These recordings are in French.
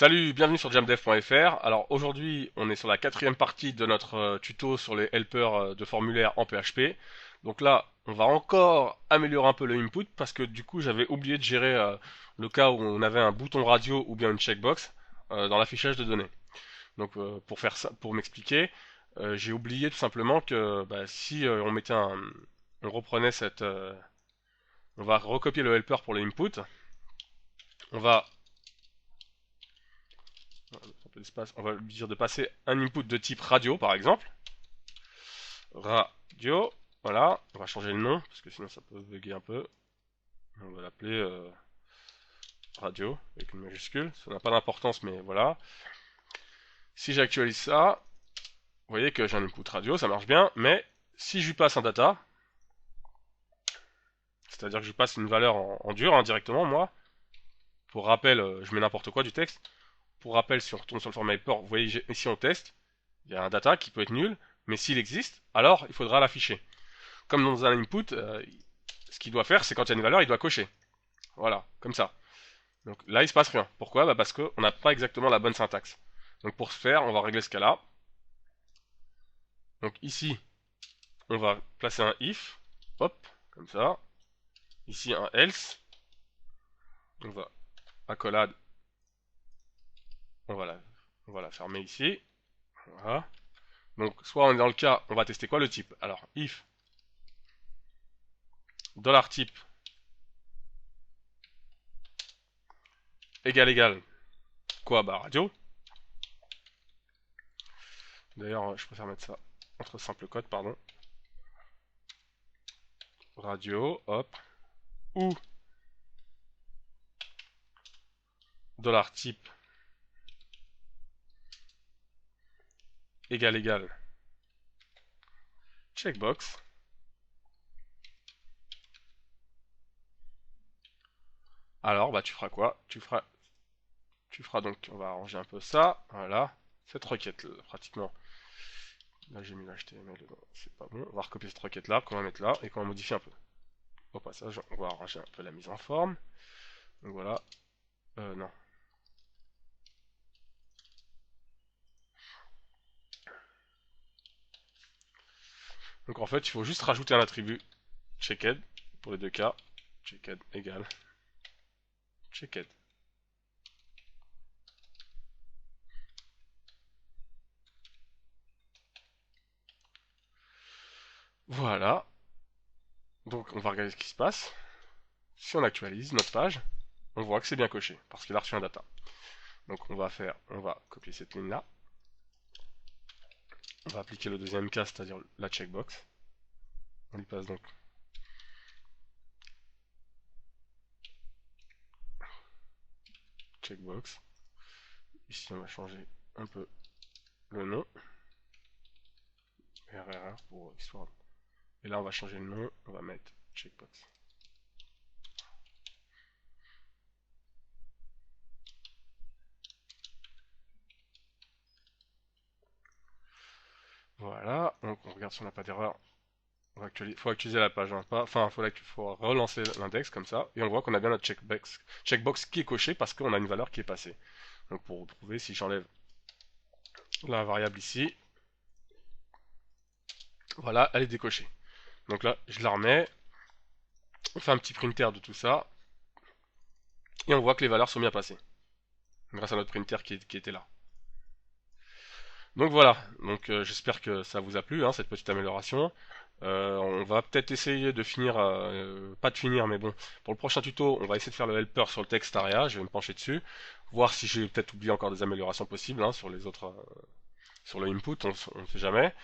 Salut, bienvenue sur jamdev.fr. Alors aujourd'hui, on est sur la quatrième partie de notre tuto sur les helpers de formulaire en PHP. Donc là, on va encore améliorer un peu le input parce que du coup, j'avais oublié de gérer le cas où on avait un bouton radio ou bien une checkbox dans l'affichage de données. Donc pour faire ça, pour m'expliquer, j'ai oublié tout simplement que si on reprenait on va recopier le helper pour le input. On va un peu d'espace, on va lui dire de passer un input de type radio par exemple. Radio, voilà, on va changer le nom parce que sinon ça peut bugger un peu. On va l'appeler radio avec une majuscule, ça n'a pas d'importance mais voilà. Si j'actualise ça, vous voyez que j'ai un input radio, ça marche bien, mais si je lui passe un data, c'est-à-dire que je lui passe une valeur en dur directement moi, pour rappel, je mets n'importe quoi du texte, pour rappel si on retourne sur le format helper, vous voyez ici on teste, il y a un data qui peut être nul, mais s'il existe, alors il faudra l'afficher. Comme dans un input, ce qu'il doit faire, c'est quand il y a une valeur, il doit cocher. Voilà, comme ça. Donc là, il se passe rien. Pourquoi? Parce qu'on n'a pas exactement la bonne syntaxe. Donc pour ce faire, on va régler ce cas-là. Donc ici, on va placer un if, hop, comme ça. Ici un else. On va accolade, on va la fermer ici. Voilà. Donc soit on est dans le cas, on va tester quoi le type? Alors if $type égal quoi? Radio. D'ailleurs, je préfère mettre ça entre simple code, pardon. Radio, hop. Ou $type égal checkbox. Alors, tu feras quoi? Tu feras donc, on va arranger un peu ça, voilà, cette requête pratiquement. Là j'ai mis l'HTML, c'est pas bon. On va recopier cette requête là, qu'on va mettre là, et qu'on va modifier un peu. Au passage, on va arranger un peu la mise en forme. Donc voilà, non. Donc en fait, il faut juste rajouter un attribut checked pour les deux cas. Checked égale checked. Voilà. Donc on va regarder ce qui se passe. Si on actualise notre page, on voit que c'est bien coché parce qu'il a reçu un data. Donc on va copier cette ligne là. On va appliquer le deuxième cas, c'est-à-dire la checkbox. On lui passe donc checkbox. Ici on va changer un peu le nom. RRR pour histoire. Et là on va changer le nom, on va mettre checkbox. Voilà, donc on regarde si on n'a pas d'erreur. Il faut actualiser la page, hein, faut relancer l'index comme ça, et on voit qu'on a bien notre checkbox qui est coché parce qu'on a une valeur qui est passée. Donc pour retrouver, si j'enlève la variable ici, voilà, elle est décochée. Donc là, je la remets, on fait un petit printer de tout ça, et on voit que les valeurs sont bien passées, grâce à notre printer qui était là. Donc voilà, donc j'espère que ça vous a plu, hein, cette petite amélioration. On va peut-être essayer de finir, pas de finir, mais bon, pour le prochain tuto, on va essayer de faire le helper sur le texte aria, je vais me pencher dessus, voir si j'ai peut-être oublié encore des améliorations possibles hein, sur les autres, sur le input, on ne sait jamais.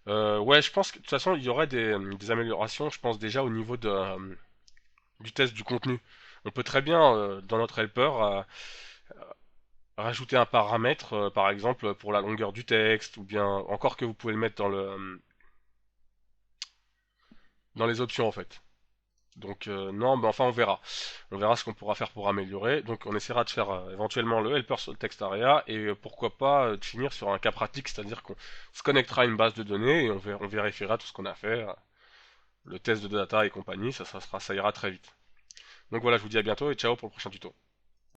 Ouais, je pense que de toute façon, il y aurait des améliorations, je pense déjà au niveau du test du contenu. On peut très bien, dans notre helper, rajouter un paramètre, par exemple pour la longueur du texte, ou bien encore que vous pouvez le mettre dans les options en fait. Donc non, mais enfin on verra. On verra ce qu'on pourra faire pour améliorer. Donc on essaiera de faire éventuellement le helper sur le text area et pourquoi pas de finir sur un cas pratique, c'est-à-dire qu'on se connectera à une base de données et on vérifiera tout ce qu'on a fait, le test de data et compagnie, ça ira très vite. Donc voilà, je vous dis à bientôt et ciao pour le prochain tuto.